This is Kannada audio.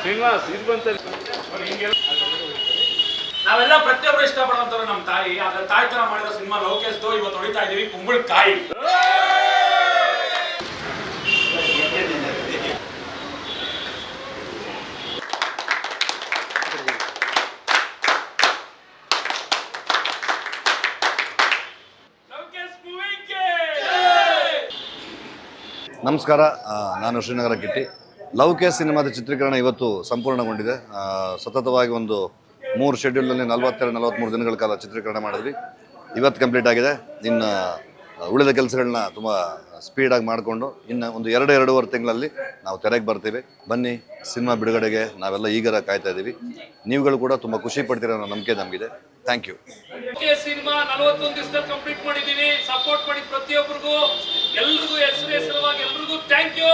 ಶ್ರೀನಿವಾಸ್ ಇದು ಬಂತ ನಾವೆಲ್ಲ ಪ್ರತಿಯೊಬ್ಬರು ಇಷ್ಟಪಡುವಂತವ್ರು ನಮ್ಮ ತಾಯಿ. ಅದ್ರ ತಾಯಿ ತರ ಮಾಡಿದ ಸಿನಿಮಾ ಲೋಕೇಶ್ದು ಇವತ್ತು ಹೊಡಿತಾ ಇದೀವಿ ಕುಂಬಳಕಾಯಿ. ನಮಸ್ಕಾರ, ನಾನು ಶ್ರೀನಗರ ಕಿಟ್ಟಿ. ಲೌಕೇಶ್ ಸಿನಿಮಾದ ಚಿತ್ರೀಕರಣ ಇವತ್ತು ಸಂಪೂರ್ಣಗೊಂಡಿದೆ. ಸತತವಾಗಿ ಒಂದು 3 ಶೆಡ್ಯೂಲ್ನಲ್ಲಿ 42-43 ದಿನಗಳ ಕಾಲ ಚಿತ್ರೀಕರಣ ಮಾಡಿದ್ವಿ. ಇವತ್ತು ಕಂಪ್ಲೀಟ್ ಆಗಿದೆ. ಇನ್ನು ಉಳಿದ ಕೆಲಸಗಳನ್ನ ತುಂಬ ಸ್ಪೀಡಾಗಿ ಮಾಡಿಕೊಂಡು ಇನ್ನು ಒಂದು 2-2.5 ತಿಂಗಳಲ್ಲಿ ನಾವು ತೆರೆಗೆ ಬರ್ತೀವಿ. ಬನ್ನಿ, ಸಿನಿಮಾ ಬಿಡುಗಡೆಗೆ ನಾವೆಲ್ಲ ಈಗರ ಕಾಯ್ತಾ ಇದ್ದೀವಿ. ನೀವುಗಳು ಕೂಡ ತುಂಬ ಖುಷಿ ಪಡ್ತೀರ ಅನ್ನೋ ನಂಬಿಕೆ ನಮಗಿದೆ. Thank you. ಸಿನಿಮಾ 41 ದಿವಸದಲ್ಲಿ ಕಂಪ್ಲೀಟ್ ಮಾಡಿದ್ದೀವಿ. ಸಪೋರ್ಟ್ ಮಾಡಿ ಪ್ರತಿಯೊಬ್ಬರಿಗೂ, ಎಲ್ರಿಗೂ ಹೆಸರುವಾಗಿ ಎಲ್ರಿಗೂ ಥ್ಯಾಂಕ್ ಯು.